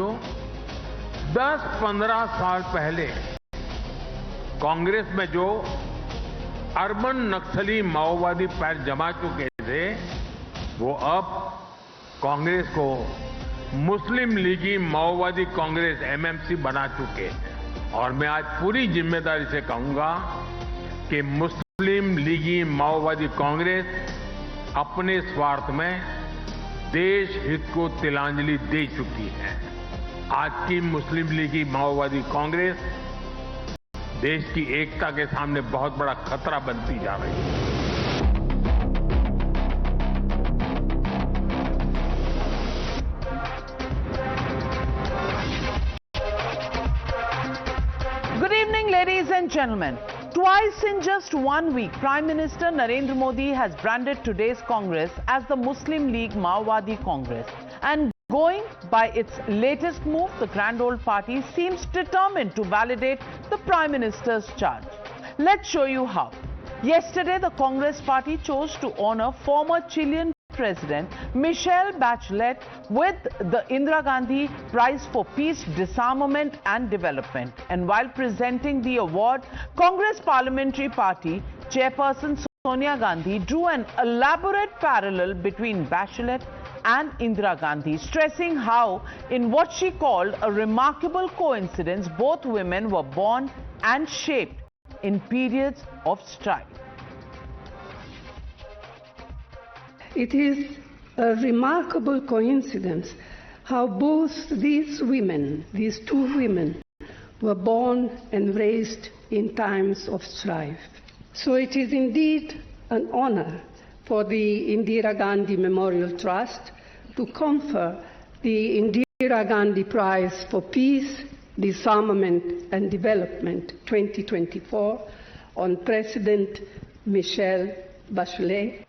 साथियों, 10-15 साल पहले कांग्रेस में जो अर्बन नक्सली माओवादी पैर जमा चुके थे, वो अब कांग्रेस को मुस्लिम लीगी माओवादी कांग्रेस MMC बना चुके हैं। और मैं आज पूरी जिम्मेदारी से कहूंगा कि मुस्लिम लीगी माओवादी कांग्रेस अपने स्वार्थ में देश हित को तिलांजलि दे चुकी है। आज की मुस्लिम लीगी माओवादी कांग्रेस देश की एकता के सामने बहुत बड़ा खतरा बनती जा रही है। Good evening, ladies and gentlemen. Twice in just 1 week, Prime Minister Narendra Modi has branded today's Congress as the Muslim League Maowadi Congress. And going by its latest move, the Grand Old Party seems determined to validate the Prime Minister's charge. Let's show you how. Yesterday, the Congress Party chose to honor former Chilean President Michelle Bachelet with the Indira Gandhi Prize for Peace, Disarmament and Development. And while presenting the award, Congress Parliamentary Party Chairperson Sonia Gandhi drew an elaborate parallel between Bachelet and Indira Gandhi, stressing how, in what she called a remarkable coincidence, both women were born and shaped in periods of strife. It is a remarkable coincidence how both these two women, were born and raised in times of strife. So it is indeed an honor for the Indira Gandhi Memorial Trust to confer the Indira Gandhi Prize for Peace, Disarmament and Development 2024 on President Michelle Bachelet.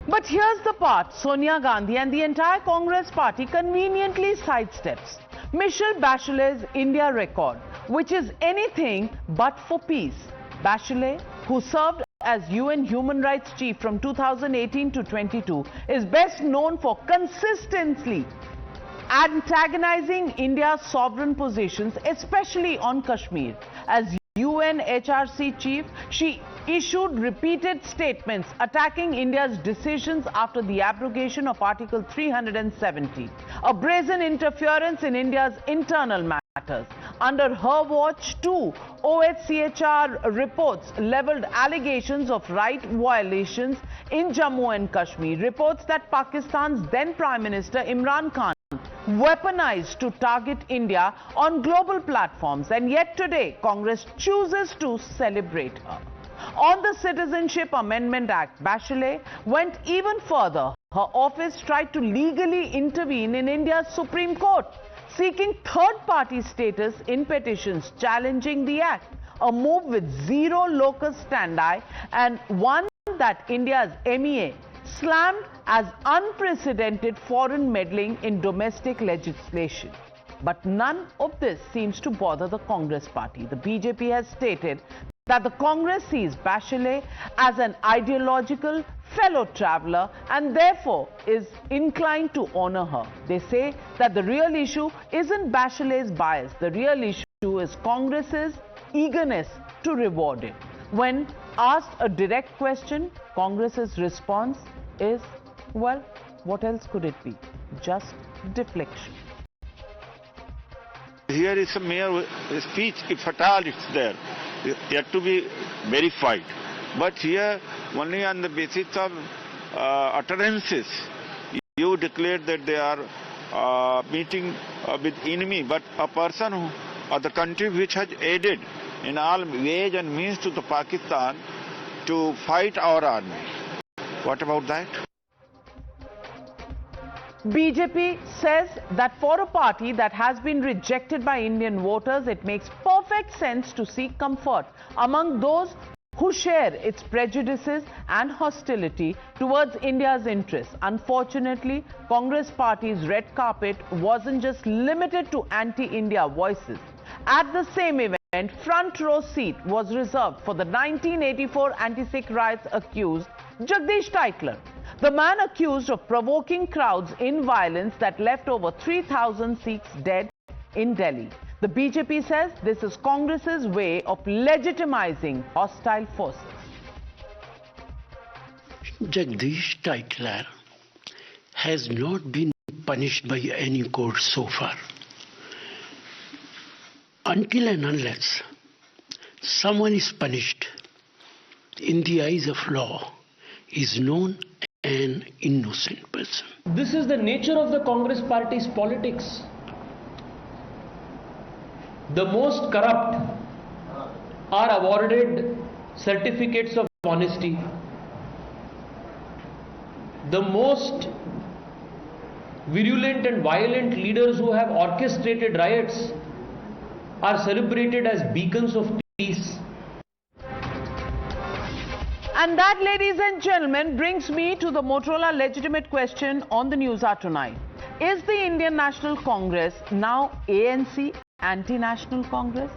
But here's the part Sonia Gandhi and the entire Congress party conveniently sidesteps. Michelle Bachelet's India record, which is anything but for peace. Bachelet, who served as UN Human Rights Chief from 2018 to 22, is best known for consistently antagonizing India's sovereign positions, especially on Kashmir. As UNHRC chief, she issued repeated statements attacking India's decisions after the abrogation of Article 370, a brazen interference in India's internal matters. Under her watch, too, OHCHR reports leveled allegations of right violations in Jammu and Kashmir. Reports that Pakistan's then Prime Minister Imran Khan weaponized to target India on global platforms, and yet today Congress chooses to celebrate her. On the Citizenship Amendment Act, Bachelet went even further. Her office tried to legally intervene in India's Supreme Court, seeking third-party status in petitions challenging the act, a move with zero locus standi and one that India's MEA slammed as unprecedented foreign meddling in domestic legislation. But none of this seems to bother the Congress party. The BJP has stated that the Congress sees Bachelet as an ideological fellow traveler and therefore is inclined to honor her. They say that the real issue isn't Bachelet's bias. The real issue is Congress's eagerness to reward it. When asked a direct question, Congress's response is, well, what else could it be? Just deflection. Here is a mere speech, if at all it's there, yet to be verified. But here, only on the basis of utterances, you declared that they are meeting with enemy, but a person or the country which has aided in all ways and means to the Pakistan to fight our army. What about that? BJP says that for a party that has been rejected by Indian voters, it makes perfect sense to seek comfort among those who share its prejudices and hostility towards India's interests. Unfortunately, Congress party's red carpet wasn't just limited to anti-India voices. At the same event, front row seat was reserved for the 1984 anti-Sikh riots accused Jagdish Tytler. The man accused of provoking crowds in violence that left over 3,000 Sikhs dead in Delhi. The BJP says this is Congress's way of legitimizing hostile forces. Jagdish Tytler has not been punished by any court so far. Until and unless someone is punished in the eyes of law, is known an innocent person. This is the nature of the Congress party's politics. The most corrupt are awarded certificates of honesty. The most virulent and violent leaders who have orchestrated riots are celebrated as beacons of peace. And that, ladies and gentlemen, brings me to the Motorola legitimate question on the News Hour tonight. Is the Indian National Congress now ANC, anti-national Congress?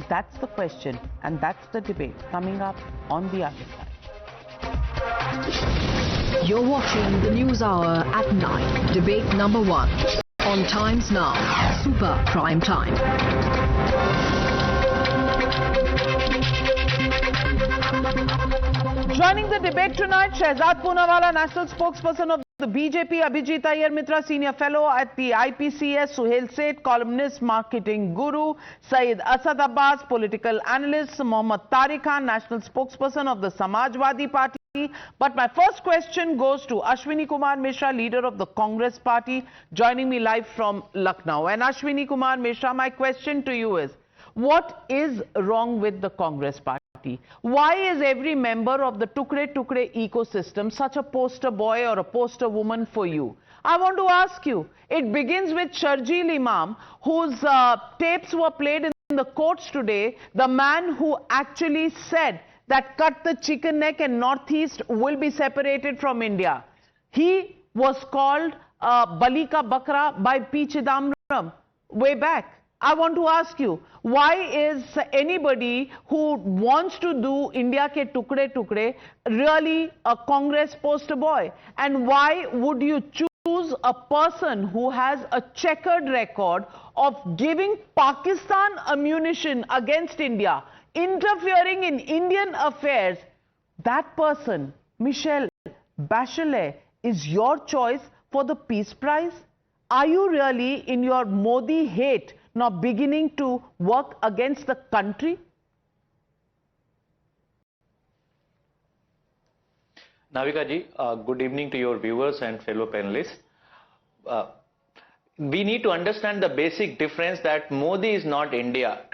That's the question, and that's the debate coming up on the other side. You're watching the News Hour at 9, debate number 1, on Times Now, Super Prime Time. Joining the debate tonight, Shehzad Poonawala, National Spokesperson of the BJP, Abhijit Iyer Mitra, Senior Fellow at the IPCS, Suhail Seth, columnist, marketing guru, Syed Asad Abbas, political analyst, Mohammad Tariq Khan, National Spokesperson of the Samajwadi Party. But my first question goes to Ashwini Kumar Mishra, leader of the Congress Party, joining me live from Lucknow. And Ashwini Kumar Mishra, my question to you is, what is wrong with the Congress Party? Why is every member of the Tukre Tukre ecosystem such a poster boy or a poster woman for you? I want to ask you, it begins with Sharjeel Imam, whose tapes were played in the courts today, the man who actually said that cut the chicken neck and Northeast will be separated from India. He was called Balika Bakra by P. Chidambaram way back. I want to ask you, why is anybody who wants to do India ke tukre tukre really a Congress poster boy? And why would you choose a person who has a checkered record of giving Pakistan ammunition against India, interfering in Indian affairs? That person, Michelle Bachelet, is your choice for the Peace Prize? Are you really, in your Modi hate, now beginning to work against the country? Navika ji, good evening to your viewers and fellow panelists. We need to understand the basic difference that Modi is not India.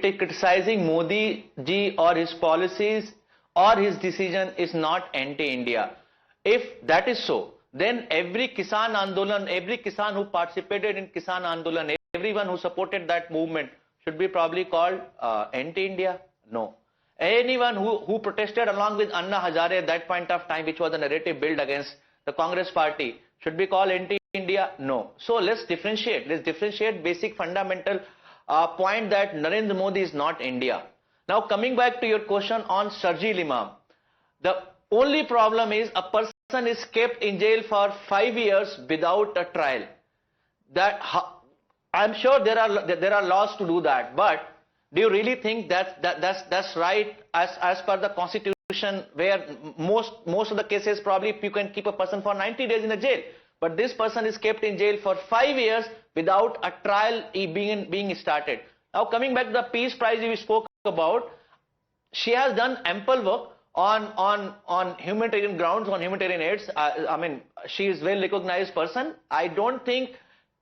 Criticizing Modi ji or his policies or his decision is not anti-India. If that is so, then every Kisan Andolan, every Kisan who participated in Kisan Andolan, everyone who supported that movement should be probably called anti-India? No. Anyone who protested along with Anna Hazare at that point of time, which was a narrative built against the Congress party, should be called anti-India? No. So let's differentiate. Let's differentiate basic fundamental point that Narendra Modi is not India. Now coming back to your question on Sharjeel Imam. The only problem is a person is kept in jail for 5 years without a trial. I'm sure there are laws to do that, but do you really think that's right as per the constitution, where most of the cases probably you can keep a person for 90 days in a jail, but this person is kept in jail for 5 years without a trial being started. Now coming back to the Peace Prize we spoke about, she has done ample work on humanitarian grounds, on humanitarian aids. I mean, she is well recognized person. I don't think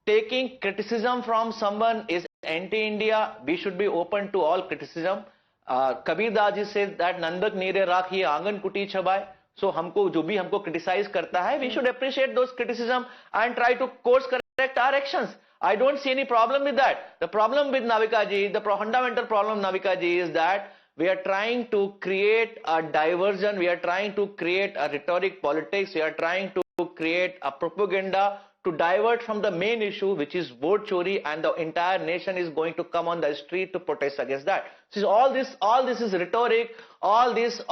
taking criticism from someone is anti-India. We should be open to all criticism. Kabir Das ji said that Nandak Nere Rakhi Angan Kuti Chabai. So हमको जो भी हमको criticize करता है, we should appreciate those criticism and try to course correct our actions. I don't see any problem with that. The problem with Navika ji, the fundamental problem Navika ji is that we are trying to create a diversion, we are trying to create a rhetoric politics, we are trying to create a propaganda to divert from the main issue, which is vote chori, and the entire nation is going to come on the street to protest against that. So all this is rhetoric, all these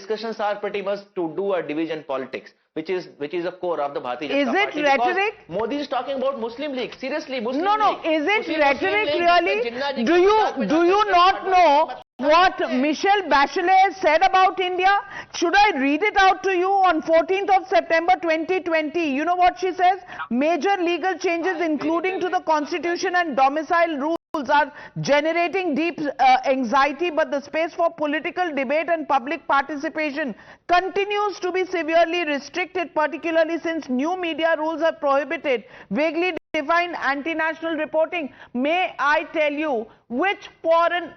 discussions are pretty much to do a division politics, which is the core of the Bharatiya Janata Is it Party. rhetoric? Because Modi is talking about Muslim League. Seriously, Muslim No, League. is it Muslim rhetoric League, really? Jinnah Do you not know what Michelle Bachelet said about India? Should I read it out to you? On 14th of September 2020, you know what she says? Major legal changes including to the constitution and domicile rules are generating deep anxiety, but the space for political debate and public participation continues to be severely restricted, particularly since new media rules have prohibited vaguely defined anti-national reporting. May I tell you which foreign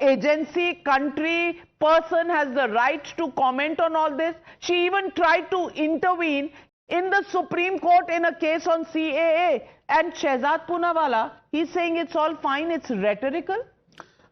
agency, country, person has the right to comment on all this? She even tried to intervene in the Supreme Court in a case on CAA. And Shehzad Poonawalla, he's saying it's all fine, it's rhetorical.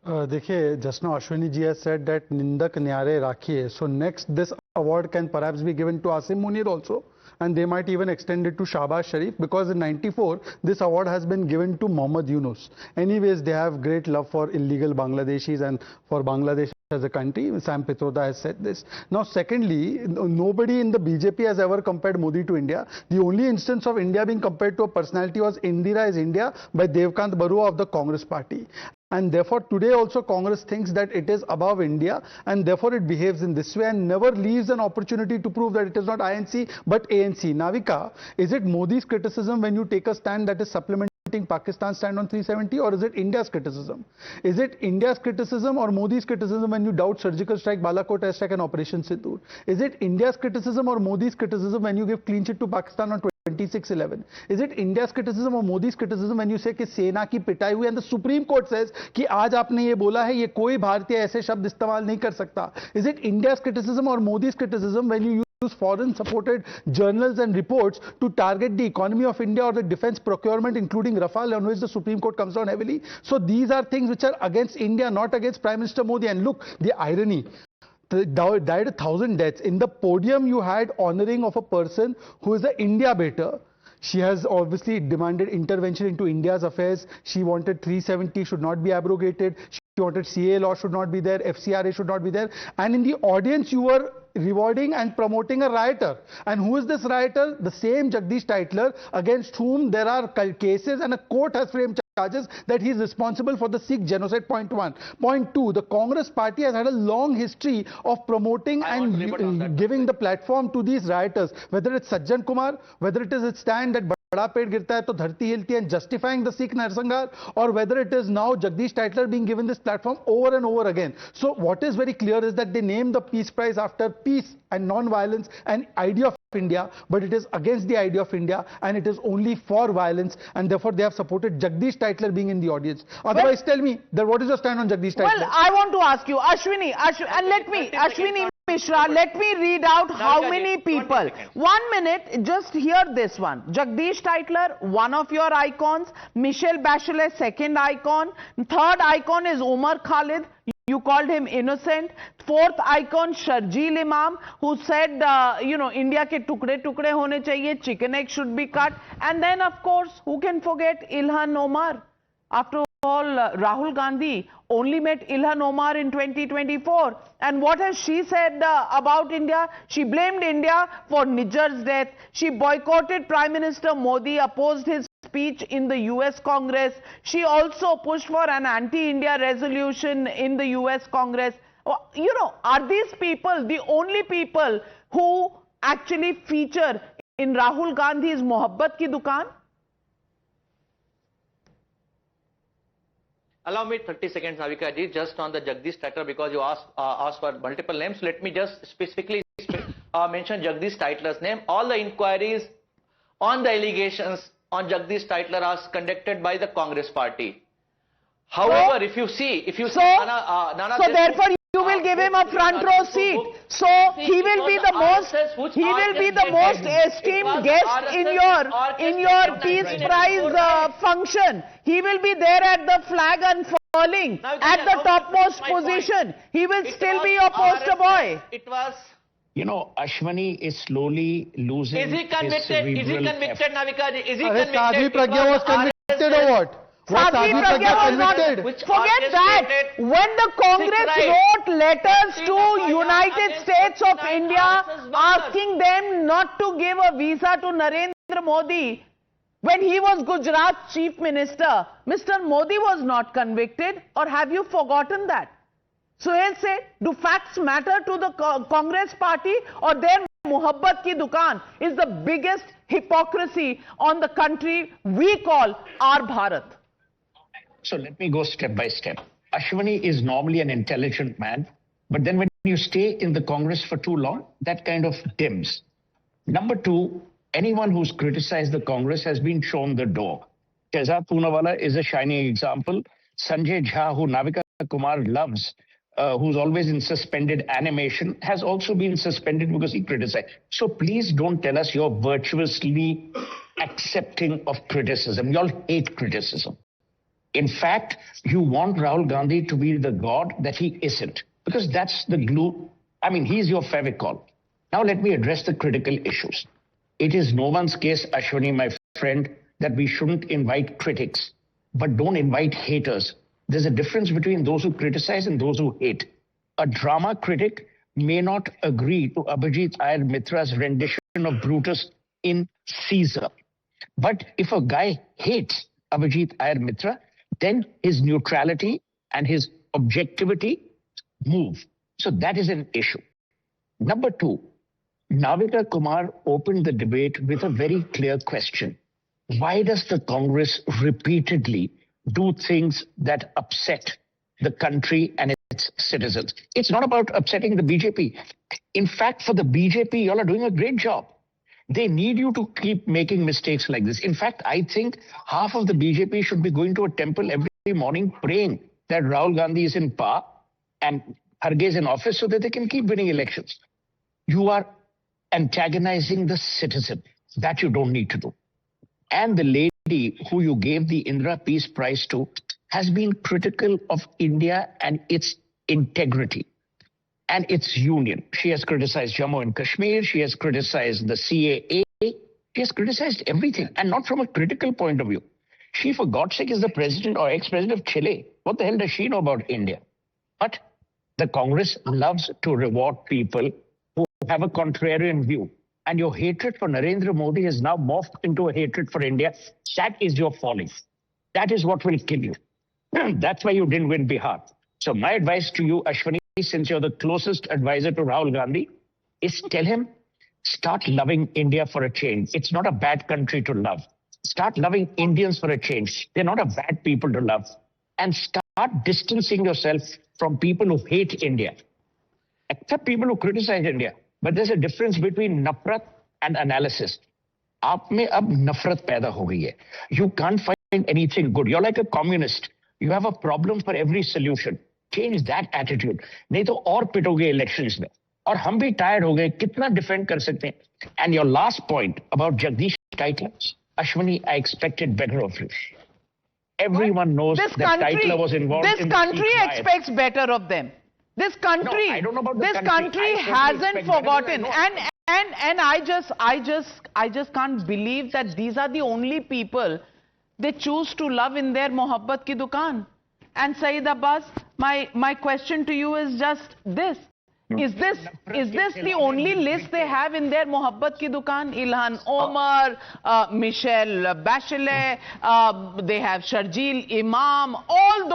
देखिए, just now Ashwini ji has said that Nindak Nyare Rakhiye. So next, this award can perhaps be given to Asim Munir also. And they might even extend it to Shahbaz Sharif, because in '94 this award has been given to Mohammad Yunus. Anyways, they have great love for illegal Bangladeshis and for Bangladesh as a country. Sam Pitroda has said this. Now, secondly, nobody in the BJP has ever compared Modi to India. The only instance of India being compared to a personality was Indira is India by Devkant Barua of the Congress party. And therefore, today also Congress thinks that it is above India, and therefore it behaves in this way and never leaves an opportunity to prove that it is not INC but ANC. Navika, is it Modi's criticism when you take a stand that is supplementing Pakistan's stand on 370, or is it India's criticism? Is it India's criticism or Modi's criticism when you doubt surgical strike, Balakot airstrike and Operation Sindoor? Is it India's criticism or Modi's criticism when you give clean chit to Pakistan on 26/11? Is it India's criticism or Modi's criticism when you say कि सेना की पिटाई हुई and the Supreme Court says कि आज आपने ये बोला है, ये कोई भारतीय ऐसे शब्द इस्तेमाल नहीं कर सकता? Is it India's criticism or Modi's criticism when you use foreign supported journals and reports to target the economy of India or the defense procurement, including Rafale, on which the Supreme Court comes down heavily? So these are things which are against India, not against Prime Minister Modi. And look, the irony, died 1,000 deaths. In the podium, you had honoring of a person who is an India beater. She has obviously demanded intervention into India's affairs. She wanted 370 should not be abrogated. She wanted CA law should not be there. FCRA should not be there. And in the audience, you were rewarding and promoting a rioter. And who is this rioter? The same Jagdish Tytler, against whom there are cases and a court has framed charges that he is responsible for the Sikh genocide. Point one. Point two, the Congress party has had a long history of promoting and giving the platform to these rioters, whether it's Sajjan Kumar, whether it is its stand that बड़ा पेड़ गिरता है तो धरती हिलती है and justifying the Sikh Narsanghar, or whether it is now Jagdish Tytler being given this platform over and over again. So what is very clear is that they name the peace prize after peace and non-violence, an idea of India, but it is against the idea of India and it is only for violence, and therefore they have supported Jagdish Tytler being in the audience. Otherwise, tell me that what is your stand on Jagdish Tytler? Well, I want to ask you, Ashwini, Ashwini Mishra, let me read out how many people. 1 minute, just hear this one. Jagdish Tytler, one of your icons. Michelle Bachelet, second icon. Third icon is Umar Khalid. You called him innocent. Fourth icon, Sharjeel Imam, who said, India ke tukde tukde hone chahiye, chicken egg should be cut. And then, of course, who can forget Ilhan Omar? After all, Rahul Gandhi only met Ilhan Omar in 2024. And what has she said about India? She blamed India for Nijar's death. She boycotted Prime Minister Modi, opposed his speech in the US Congress. She also pushed for an anti-India resolution in the US Congress. Are these people the only people who actually feature in Rahul Gandhi's Mohabbat Ki Dukaan? Allow me 30 seconds, Navika ji, just on the Jagdish Tytler, because you asked for multiple names. Let me just specifically mention Jagdish Tytler's name. All the inquiries on the allegations on Jagdish Tytler are conducted by the Congress party. However, if you see, Nana, so therefore you will give him a front row seat. So he will be the most esteemed guest in your Peace Prize function. He will be there at the flag unfurling, at the topmost position. He will still be your poster boy. It was. Ashwani is slowly losing. Is he convicted? Is he convicted, Navika ji? Is he convicted? Sadhvi Pragya was convicted or what? Sadhvi Pragya was not. Forget that. When the Congress wrote letters to United States of India asking them not to give a visa to Narendra Modi, when he was Gujarat Chief Minister, Mr. Modi was not convicted, or have you forgotten that? Suhail said, do facts matter to the Congress party, or their Muhabbat ki dukaan is the biggest hypocrisy on the country we call our Bharat? So let me go step by step. Ashwani is normally an intelligent man, but then when you stay in the Congress for too long, that kind of dims. Number two, anyone who's criticized the Congress has been shown the door. Shehzad Poonawala is a shining example. Sanjay Jha, who Navika Kumar loves, who's always in suspended animation, has also been suspended because he criticized. So please don't tell us you're virtuously accepting of criticism. You all hate criticism. In fact, you want Rahul Gandhi to be the god that he isn't, because that's the glue. I mean, he's your favicol. Now let me address the critical issues. It is no one's case, Ashwani, my friend, that we shouldn't invite critics, but don't invite haters. There's a difference between those who criticize and those who hate. A drama critic may not agree to Abhijit Iyer Mitra's rendition of Brutus in Caesar. But if a guy hates Abhijit Iyer Mitra, then his neutrality and his objectivity move. So that is an issue. Number two, Navika Kumar opened the debate with a very clear question. Why does the Congress repeatedly do things that upset the country and its citizens? It's not about upsetting the BJP. In fact, for the BJP, you all are doing a great job. They need you to keep making mistakes like this. In fact, I think half of the BJP should be going to a temple every morning praying that Rahul Gandhi is in power and Kharge is in office so that they can keep winning elections. You are antagonizing the citizen. That you don't need to do. And the lady who you gave the Indira Peace Prize to has been critical of India and its integrity and its union. She has criticized Jammu and Kashmir. She has criticized the CAA. She has criticized everything, and not from a critical point of view. She, for God's sake, is the president or ex-president of Chile. What the hell does she know about India? But the Congress loves to reward people who have a contrarian view. And your hatred for Narendra Modi has now morphed into a hatred for India. That is your folly. That is what will kill you. That's why you didn't win Bihar. So my advice to you, Ashwani, since you're the closest advisor to Rahul Gandhi, is tell him, start loving India for a change. It's not a bad country to love. Start loving Indians for a change. They're not a bad people to love. And start distancing yourself from people who hate India. Except people who criticize India. But there's a difference between nafrat and analysis. आप में अब नफरत पैदा हो गई है. You can't find anything good. You're like a communist. You have a problem for every solution. Change that attitude. नहीं तो और पिटोगे elections में. और हम भी tired हो गए. कितना defend कर सकते हैं? And your last point about Jagdish Tytler, Ashwani, I expected better of you. Everyone knows that Tytler was involved in this country expects better of them. This country, no, I don't know about this country hasn't forgotten, and I just can't believe that these are the only people they choose to love in their Mohabbat ki dukaan. And Saeed Abbas, my question to you is just this: is this the only list they have in their Mohabbat ki dukaan? Ilhan Omar, Michelle Bachelet, they have Sharjeel Imam, all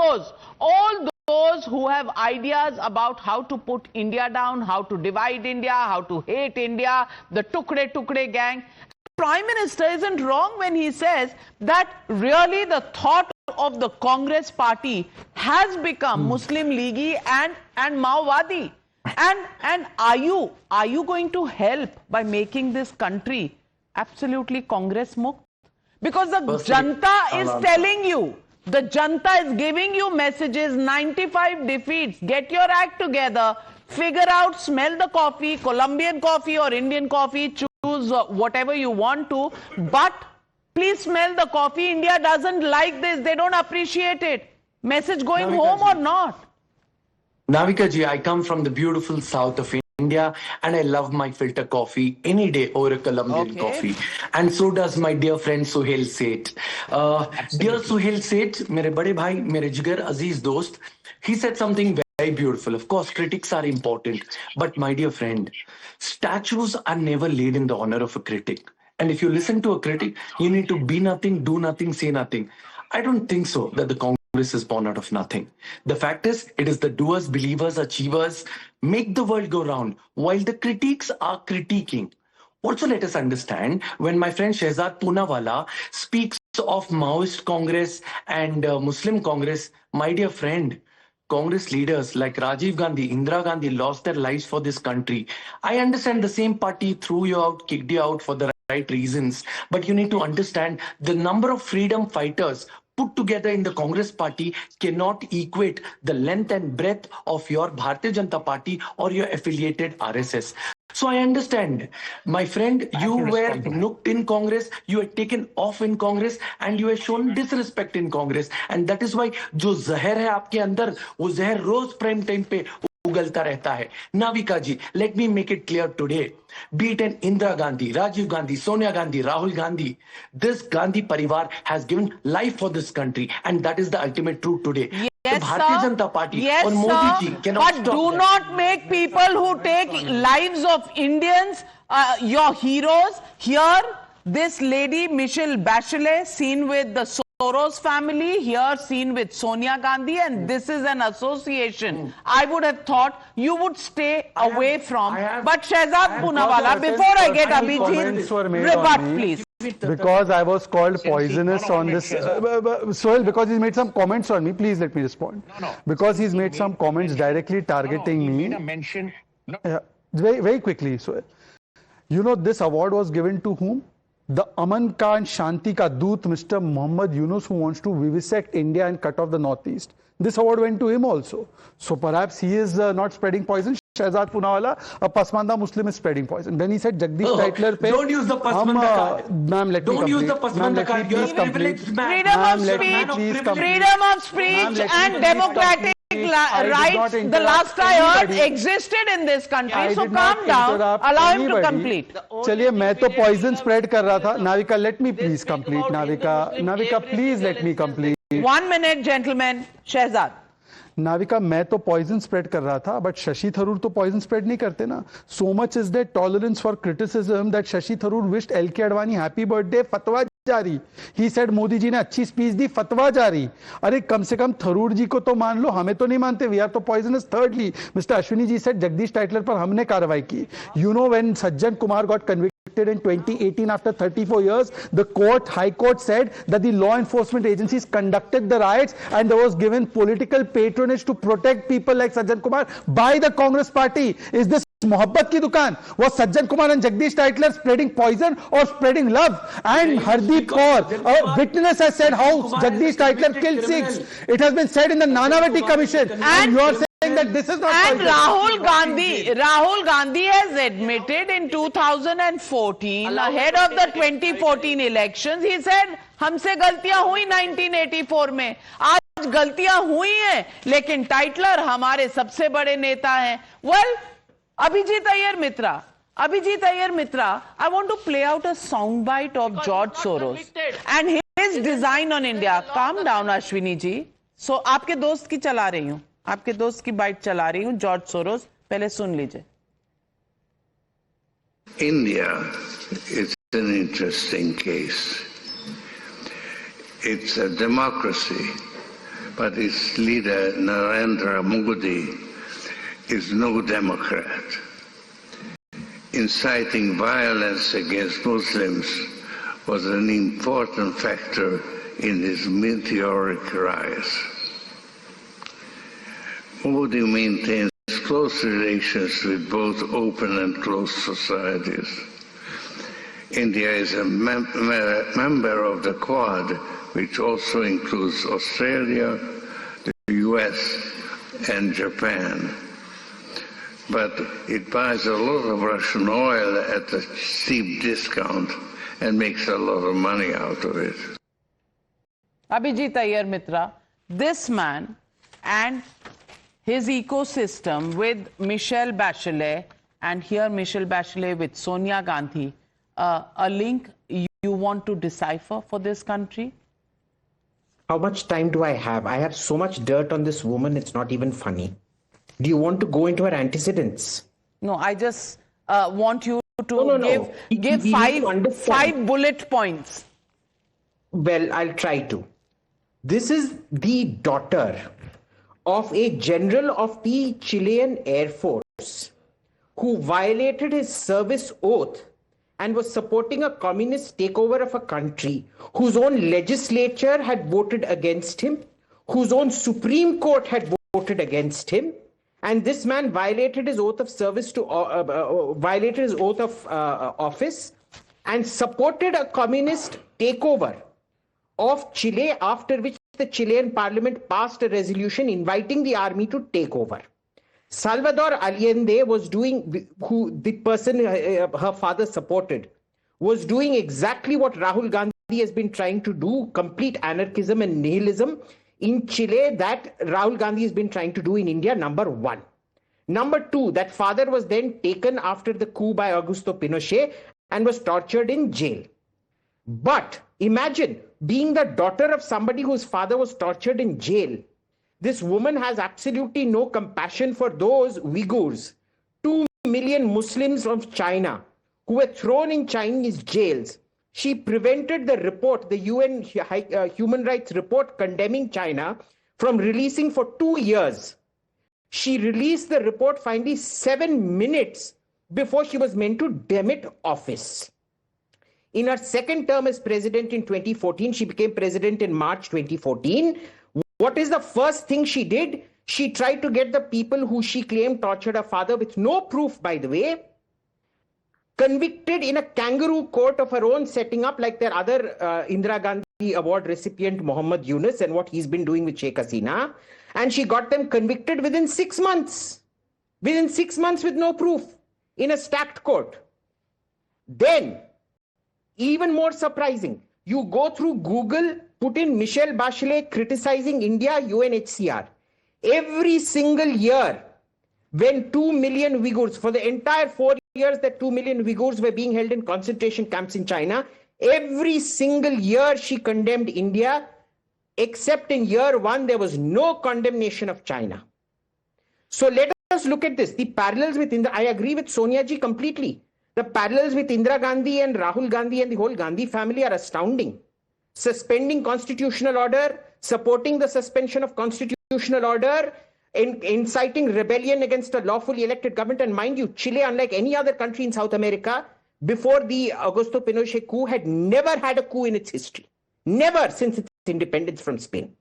those who have ideas about how to put India down, how to divide India, how to hate India, the Tukde gang. Prime Minister isn't wrong when he says that really the thought of the Congress party has become Muslim Leaguey and Maowadi. And are you going to help by making this country absolutely Congress Mukt? Because the Janta is telling you, the Janta is giving you messages, 95 defeats, get your act together, figure out, smell the coffee, Colombian coffee or Indian coffee, choose whatever you want to, but please smell the coffee. India doesn't like this, they don't appreciate it. Message going home or not? Navika ji, I come from the beautiful south of India, and I love my filter coffee any day over a Colombian coffee. And so does my dear friend Suhail Seth. Dear Suhail Seth, mere bade bhai, mere jigar aziz dost, he said something very beautiful. Of course, critics are important, but my dear friend, statues are never laid in the honor of a critic. And if you listen to a critic, you need to be nothing, do nothing, say nothing. I don't think so that the Congress is born out of nothing. The fact is, it is the doers, believers, achievers make the world go round, while the critics are critiquing. Also, let us understand, when my friend Shehzad Poonawala speaks of Maoist Congress and Muslim Congress, my dear friend, Congress leaders like Rajiv Gandhi, Indira Gandhi lost their lives for this country. I understand the same party threw you out, kicked you out for the right reasons, but you need to understand the number of freedom fighters put together in the Congress party cannot equate the length and breadth of your Bharatiya Janata Party or your affiliated RSS. So I understand, my friend, you were nooked in Congress, you were taken off in Congress, and you were shown disrespect in Congress. And that is why जो जहर है आपके अंदर, वो जहर रोज prime time पे उगलता रहता है. Navika ji, let me make it clear today. Be it an Indira Gandhi, Rajiv Gandhi, Sonia Gandhi, Rahul Gandhi, this Gandhi Parivar has given life for this country, and that is the ultimate truth today. Yes, the Bharatiya Janata Party or Modi ji cannot but stop do that. not make people who take lives of Indians your heroes. Here, this lady, Michelle Bachelet, seen with the Soros family, here seen with Sonia Gandhi, and this is an association I would have thought you would stay away from. But Shehzad Poonawala, before I get Abhijit, rebut please. Because I was called poisonous on this. Sohail, because he's made some comments on me, please let me respond. Because he's made some comments directly targeting me. Very, very quickly, Sohail. You know, this award was given to whom? The Aman Ka and Shanti Ka Doot, Mr. Muhammad Yunus, who wants to vivisect India and cut off the Northeast. This award went to him also. So perhaps he is not spreading poison. Shehzad Poonawala, a Pasmanda Muslim, is spreading poison. Then he said, Jagdish Tytler pe... Don't use the Pasmanda card. Ma'am, let me complete. Don't use the Pasmanda card. You're a privileged man. Freedom of speech and democratic rights, the last I heard, existed in this country. So calm down. Allow him to complete. चलिए मैं तो poison spread कर रहा था. Navika, let me please complete. Navika, please let me complete. 1 minute, gentlemen. Shehzad. Navika मैं तो poison spread कर रहा था बट शशि थरूर तो पॉइजन स्प्रेड नहीं करते ना. So much is there tolerance for criticism that Shashi Tharoor wished L K Advani happy birthday, फतवा जारी. ही सेड मोदी जी ने अच्छी स्पीच दी, फतवा जारी. अरे कम से कम थरूर जी को तो मान लो, हमें तो नहीं मानते. वी आर तो poisonous. Thirdly, mister Ashwini ji said Jagdish Tytler पर हमने कार्रवाई की. You know when Sajjan Kumar got convicted in 2018 after 34 years, the High Court said that the law enforcement agencies conducted the riots and there was given political patronage to protect people like Sajjan Kumar by the Congress party. Is this Mohabbat ki dukaan? Was Sajjan Kumar and Jagdish Tytler spreading poison or spreading love? And Hardeep Kaur, a witness, has said how Jagdish Tytler killed Sikhs. It has been said in the Nanavati Commission. And you are saying that this is not and poison. Rahul Gandhi has admitted in 2014, ahead of the 2014 elections, he said, हमसे गलतियां हुई 1984 में. आज गलतियां हुई हैं, लेकिन Tytler हमारे सबसे बड़े नेता हैं. Well, Abhijit Iyer Mitra, I want to play out a soundbite of George Soros and his design on India. Calm down, Ashwini ji. So, आपके दोस्त की चला रही हूँ. आपके दोस्त की बाइट चला रही हूँ. जॉर्ज सोरोस, पहले सुन लीजिए. India is an interesting case. It's a democracy, but its leader, Narendra Modi, is no Democrat. Inciting violence against Muslims was an important factor in his meteoric rise. Modi maintains close relations with both open and closed societies. India is a member of the Quad, which also includes Australia, the US, and Japan. But it buys a lot of Russian oil at a steep discount and makes a lot of money out of it. Abhijit Iyer Mitra, this man and his ecosystem with Michelle Bachelet and here Michelle Bachelet with Sonia Gandhi, a link you want to decipher for this country? How much time do I have? I have so much dirt on this woman, it's not even funny. Do you want to go into her antecedents? No, I just want you to give five bullet points. Well, I'll try to. This is the daughter of a general of the Chilean Air Force who violated his service oath and was supporting a communist takeover of a country whose own legislature had voted against him, whose own Supreme Court had voted against him, and this man violated his oath of service to office and supported a communist takeover of Chile, after which the Chilean parliament passed a resolution inviting the army to take over. Salvador Allende was doing, who the person her father supported, was doing exactly what Rahul Gandhi has been trying to do, complete anarchism and nihilism in Chile that Rahul Gandhi has been trying to do in India, number one. Number two, that father was then taken after the coup by Augusto Pinochet and was tortured in jail. But imagine being the daughter of somebody whose father was tortured in jail. This woman has absolutely no compassion for those Uyghurs, 2 million Muslims of China who were thrown in Chinese jails. She prevented the report, the UN human rights report condemning China, from releasing for 2 years. She released the report finally 7 minutes before she was meant to demit office. In her second term as president in 2014, she became president in March 2014. What is the first thing she did? She tried to get the people who she claimed tortured her father, with no proof, by the way, convicted in a kangaroo court of her own setting up, like their other Indira Gandhi Award recipient Muhammad Yunus and what he's been doing with Sheikh Hasina. And she got them convicted within 6 months. Within 6 months with no proof in a stacked court. Then, even more surprising, you go through Google, put in Michelle Bachelet criticizing India, UNHCR. Every single year, when 2 million Uyghurs, for the entire 4 years that 2 million Uyghurs were being held in concentration camps in China, every single year she condemned India, except in year one, there was no condemnation of China. So let us look at this. The parallels with Indira, I agree with Sonia ji completely. The parallels with Indira Gandhi and Rahul Gandhi and the whole Gandhi family are astounding. Suspending constitutional order, supporting the suspension of constitutional order, inciting rebellion against a lawfully elected government. And mind you, Chile, unlike any other country in South America, before the Augusto Pinochet coup, had never had a coup in its history. Never since its independence from Spain.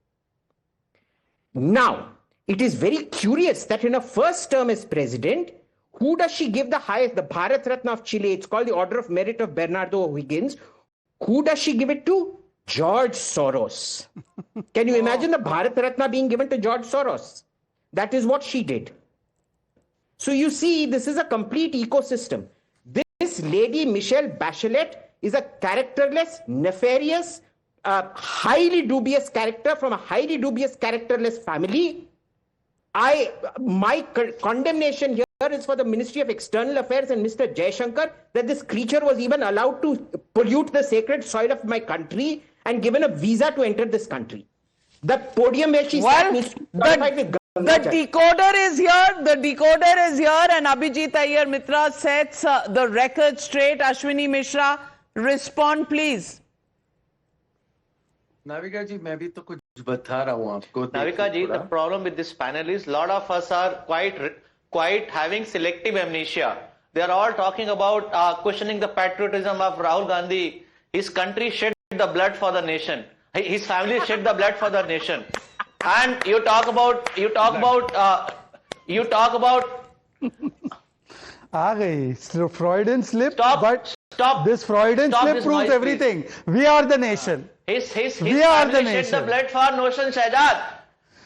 Now, it is very curious that in her first term as president, who does she give the highest, the Bharat Ratna of Chile? It's called the Order of Merit of Bernardo O'Higgins. Who does she give it to? George Soros. Can you imagine the Bharat Ratna being given to George Soros? That is what she did. So you see, this is a complete ecosystem. This lady, Michelle Bachelet, is a characterless, nefarious, highly dubious character from a highly dubious, characterless family. My condemnation here is for the Ministry of External Affairs and Mr. Jaishankar, that this creature was even allowed to pollute the sacred soil of my country and given a visa to enter this country. The podium where she sat needs to be qualified with the decoder is here. The decoder is here, and Abhijit Iyer Mitra sets the record straight. Ashwini Mishra, respond please. Navika ji, मैं भी तो कुछ बता रहा हूँ आपको. Navika ji, the problem with this panel is a lot of us are quite having selective amnesia. They are all talking about questioning the patriotism of Rahul Gandhi. His country shed the blood for the nation. His family shed the blood for the nation. And you talk about. Freudian slip. Stop. This Freudian slip proves everything. We are the nation. His family shed the blood for nation, Shahjad.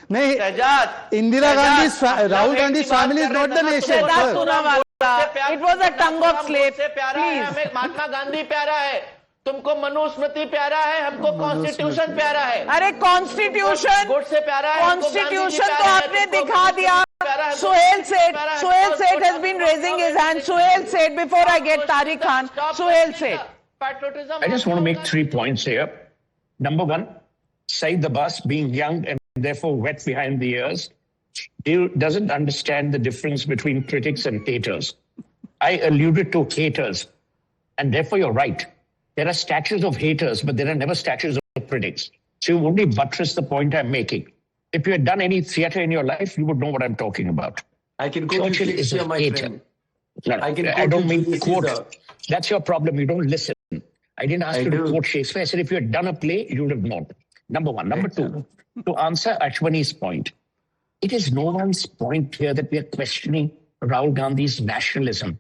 Indira Gandhi's, Rahul Gandhi's family is not the nation. It was a tongue of slip. Please. Mahatma Gandhi प्यारा है. तुमको मनुस्मृति प्यारा है, हमको constitution प्यारा है. अरे constitution तो आपने दिखा दिया. Suhail Seth has been raising his hand. And Suhail said, before I get Tariq Khan, Suhail said. Patriotism. I just want to make 3 points here. Number 1, Saeed Abbas, being young and therefore wet behind the ears, he doesn't understand the difference between critics and haters. I alluded to haters, and therefore you're right. There are statues of haters, but there are never statues of critics. So you only buttress the point I'm making. If you had done any theater in your life, you would know what I'm talking about. I can quote Churchill is a my hater. friend. No, I don't mean to quote. That's your problem. You don't listen. I didn't ask you to quote Shakespeare. I said if you had done a play, you would have known. Number 1. Number 2, to answer Ashwani's point, it is no one's point here that we are questioning Rahul Gandhi's nationalism.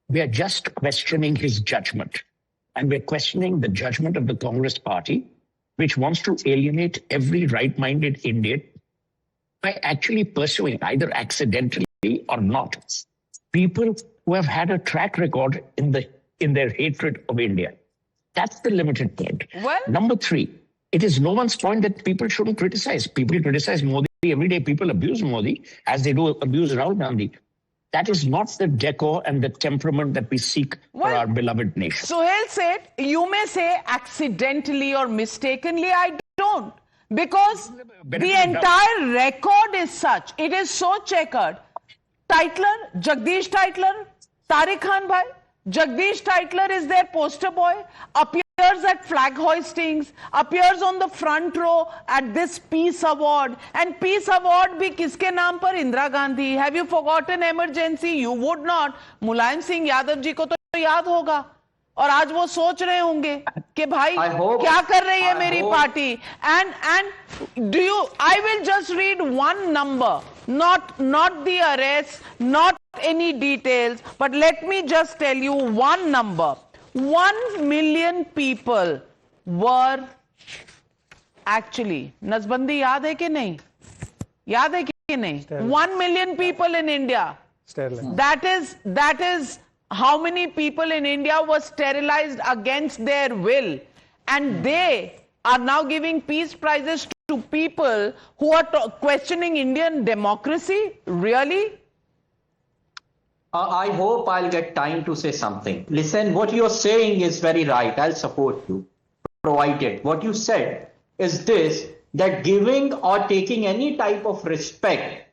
We are just questioning his judgment. And we're questioning the judgment of the Congress party, which wants to alienate every right-minded Indian by actually pursuing, either accidentally or not, people who have had a track record in their hatred of India. That's the limited point. Well, Number 3, it is no one's point that people shouldn't criticize. People criticize Modi every day. People abuse Modi as they do abuse Rahul Gandhi. That is not the decor and the temperament that we seek for our beloved nation. Suhail said, you may say accidentally or mistakenly, I don't. Because the entire record is such. It is so checkered. Tytler, Jagdish Tytler, Tariq Khan bhai, Jagdish Tytler is their poster boy, appears at flag hoistings, appears on the front row at this peace award. And peace award bhi kiske naam par? Indira Gandhi. Have you forgotten emergency? You would not. Mulayam Singh Yadav ji ko to yaad hoga. और आज वो सोच रहे होंगे कि भाई क्या कर रही है मेरी party. And do you, I will just read one number, not the arrest, not any details, but let me just tell you one number. 1 million people were actually, Nazbandi yaad hai ki nahi? Yaad hai ki nahi? 1 million people in India. That is how many people in India were sterilized against their will, and they are now giving peace prizes to people who are questioning Indian democracy? Really? I hope I'll get time to say something. Listen, what you're saying is very right. I'll support you, provided what you said is this, that giving or taking any type of respect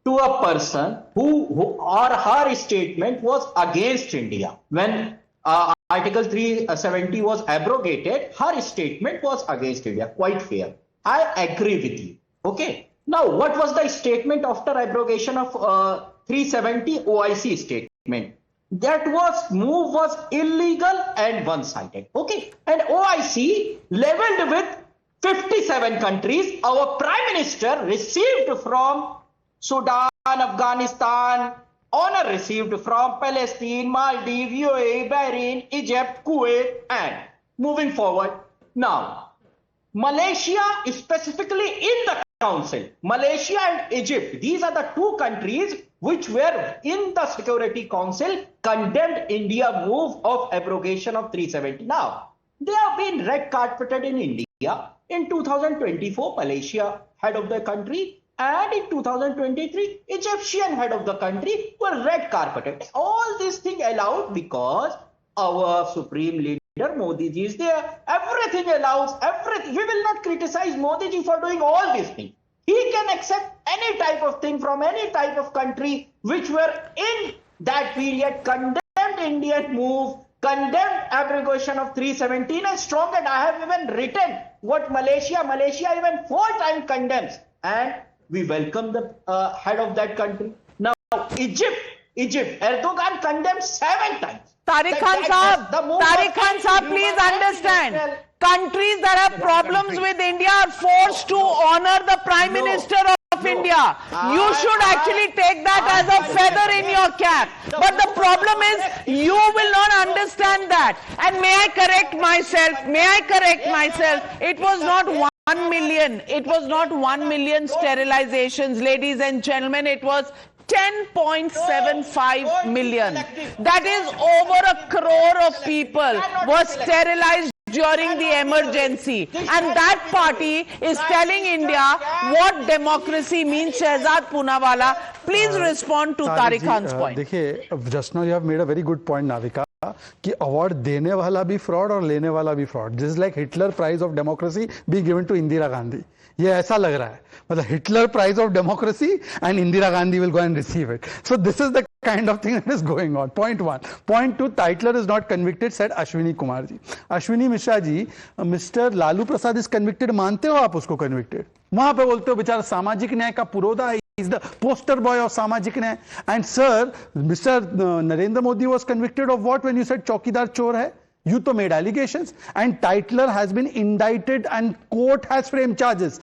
to a person who or her statement was against India. When Article 370 was abrogated, her statement was against India. Quite fair. I agree with you. Okay. Now, what was the statement after abrogation of 370 OIC statement? That move was illegal and one-sided. Okay. And OIC leveled with 57 countries. Our Prime Minister received from Sudan, Afghanistan, honor received from Palestine, Maldives, UAE, Bahrain, Egypt, Kuwait, and moving forward. Now, Malaysia is specifically in the council. Malaysia and Egypt, these are the 2 countries which were in the Security Council, condemned India move of abrogation of 370. Now, they have been red carpeted in India. In 2024, Malaysia, head of the country, and in 2023, Egyptian head of the country were red carpeted. All these things allowed because our supreme leader Modi ji is there. Everything allows, everything. We will not criticize Modi ji for doing all these things. He can accept any type of thing from any type of country which were in that period, condemned Indian move, condemned abrogation of 317 and strong. And I have even written what Malaysia even 4 times condemns. And we welcome the head of that country. Now, Egypt, Erdogan condemned 7 times. Tariq Khan Saab, please understand. Countries that have problems with India are forced to honor the Prime Minister of India. You should actually take that as a feather in your cap. But the problem is, you will not understand that. And may I correct myself, it was not 1 million. It was not 1 million sterilizations, ladies and gentlemen. It was 10.75 million. That is over 1 crore of people were sterilized during the emergency. And that party is telling India what democracy means. Shehzad Poonawala, Please respond to Tariq Khan's point. देखिए, just now you have made a very good point, Navika, कि award देने वाला भी fraud और लेने वाला भी fraud. This is like Hitler prize of democracy be given to Indira Gandhi. ये ऐसा लग रहा है, मतलब Hitler prize of democracy and Indira Gandhi will go and receive it. So this is the kind of thing that is going on. Point one. Point two, Tytler is not convicted, said Ashwini Kumar ji. Ashwini Mishra ji, Mr. Lalu Prasad is convicted. मानते हो आप उसको convicted? वहां पे बोलते हो बेचारा सामाजिक न्याय का पुरोधा है. He is the poster boy of सामाजिक न्याय. And sir, Mr. Narendra Modi was convicted of what when you said चौकीदार चोर है? You to made allegations, and Tytler has been indicted and court has framed charges.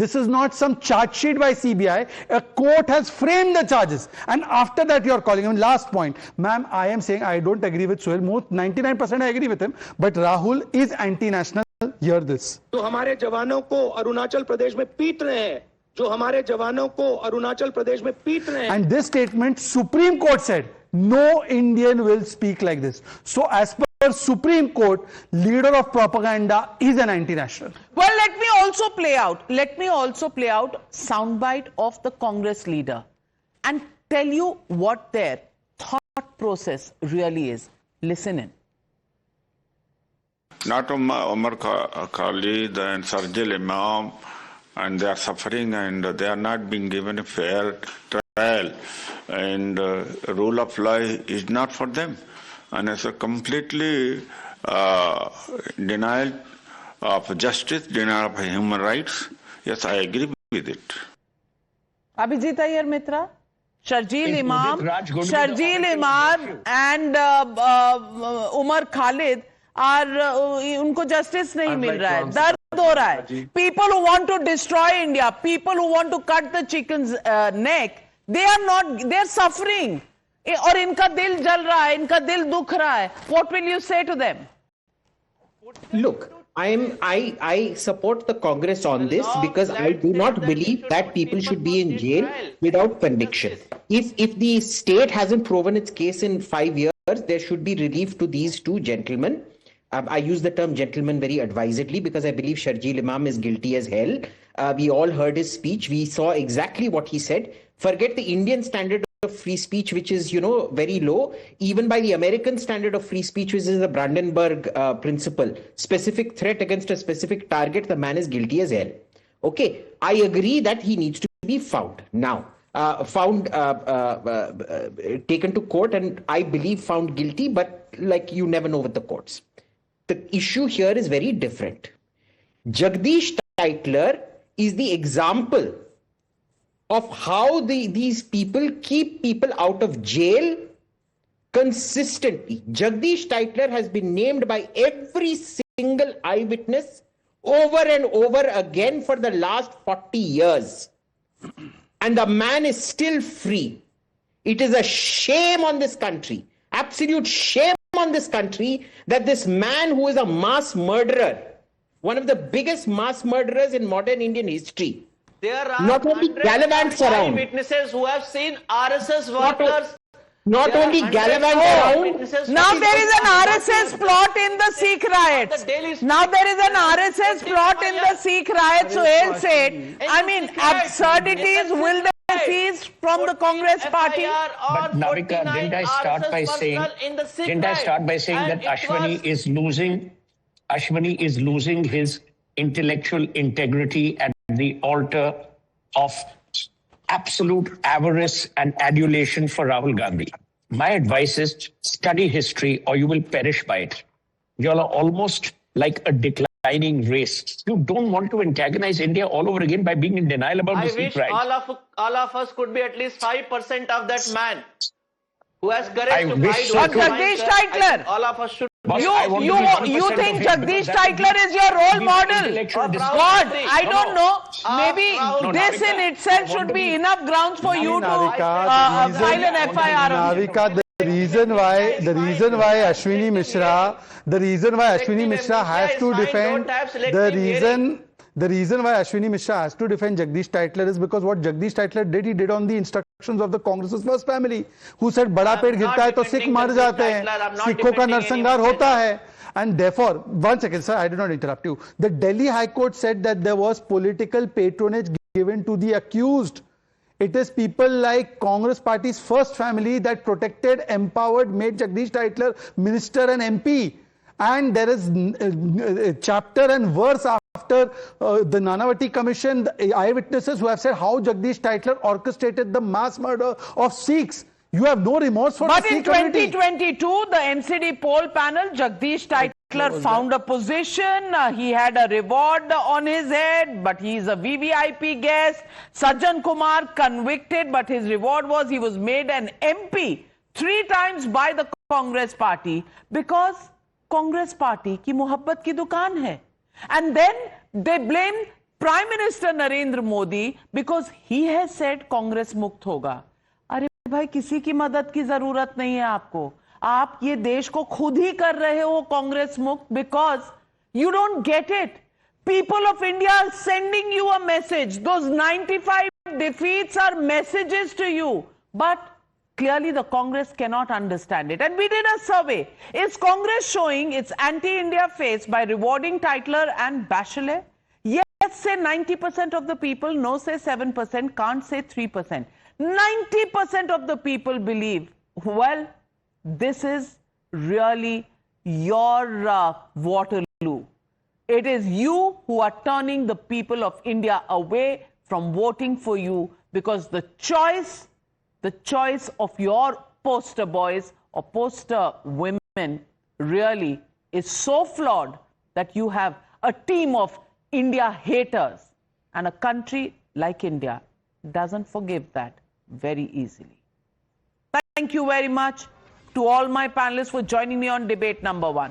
This is not some charge sheet by CBI. A court has framed the charges, and after that you are calling him. Last point, ma'am, I am saying I don't agree with Suhail. Most 99% I agree with him, but Rahul is anti-national. Hear this. जो हमारे जवानों को अरुणाचल प्रदेश में पीट रहे हैं, जो हमारे जवानों को अरुणाचल प्रदेश में पीट रहे हैं. And this statement, Supreme Court said, no Indian will speak like this. So as per Supreme Court, leader of propaganda is an anti-national. Well, let me also play out soundbite of the Congress leader and tell you what their thought process really is. Listen in. Not Omar Khalid and Sarjil Imam, and they are suffering and they are not being given a fair trial, and rule of law is not for them. And it's a completely denial of justice, denial of human rights. Yes, I agree with it. Abhijit Iyer Mitra, Sharjeel Imam and Umar Khalid are उनको justice नहीं मिल रहा है, दर्द हो रहा है. People who want to destroy India, people who want to cut the chicken's neck, they are suffering. और इनका दिल जल रहा है, इनका दिल दुख रहा है. What will you say to them? Look, I support the Congress on this because I do not believe that people should be in jail without conviction. If the state hasn't proven its case in 5 years, there should be relief to these two gentlemen. I use the term gentleman very advisedly because I believe Sharjeel Imam is guilty as hell. We all heard his speech. We saw exactly what he said. Forget the Indian standard of free speech, which is, very low. Even by the American standard of free speech, which is the Brandenburg principle, specific threat against a specific target, the man is guilty as hell. Okay, I agree that he needs to be found. Now, taken to court, and I believe found guilty, but like you never know with the courts. The issue here is very different. Jagdish Tytler is the example of how these people keep people out of jail consistently. Jagdish Tytler has been named by every single eyewitness over and over again for the last 40 years. And the man is still free. It is a shame on this country, absolute shame on this country, that this man who is a mass murderer, one of the biggest mass murderers in modern Indian history, there are not only gallivants around, witnesses who have seen RSS workers. Not only gallivant around. Now there is an RSS plot in the Sikh riots. Now there is an RSS plot in the Sikh riots. Suhail said, I mean, absurdities will they cease from the Congress party? But Navika, didn't I start by saying that Ashwini is losing his intellectual integrity at the altar of absolute avarice and adulation for Rahul Gandhi. My advice is study history or you will perish by it. You all are almost like a declining race. You don't want to antagonize India all over again by being in denial about this. I wish all of us could be at least 5% of that man who has courage to fight. Jagdish Tytler. All of us should. You think Jagdish Tytler is your role model? God, I don't know. Maybe this in itself should be enough grounds for you to file an FIR. Navika, the reason why Ashwini Mishra has to defend the reason why Ashwini Mishra has to defend Jagdish Tytler is because what Jagdish Tytler did, he did on the instructions of the Congress's first family, who said, "Bada पेड़ गिरता है तो सिख मर जाते हैं, सिखों का नरसंहार होता है." And therefore, one second, sir, I did not interrupt you. The Delhi High Court said that there was political patronage given to the accused It is people like Congress Party's first family that protected, empowered, made Jagdish Tytler minister and MP. And there is a chapter and verse after the Nanavati Commission, the eyewitnesses who have said how Jagdish Tytler orchestrated the mass murder of Sikhs. You have no remorse for but the in 2022, the NCD poll panel, Jagdish Tytler found a position. He had a reward on his head, but he is a VVIP guest. Sajjan Kumar convicted, but his reward was he was made an MP 3 times by the Congress Party because Congress Party ki mohabbat ki dukaan hai. And then they blame Prime Minister Narendra Modi because he has said Congress mukt hoga. अरे भाई किसी की मदद की जरूरत नहीं है आपको. आप ये देश को खुद ही कर रहे हो कांग्रेस मुक्त because you don't get it. People of India are sending you a message. Those 95 defeats are messages to you. But clearly the Congress cannot understand it. And we did a survey. Is Congress showing its anti-India face by rewarding Tytler and Bachelet? Yes, say 90% of the people. No, say 7%. Can't say 3%. 90% of the people believe, well, this is really your Waterloo. It is you who are turning the people of India away from voting for you because the choice of your poster boys or poster women really is so flawed that you have a team of India haters, and a country like India doesn't forgive that very easily. Thank you very much to all my panelists for joining me on debate number 1.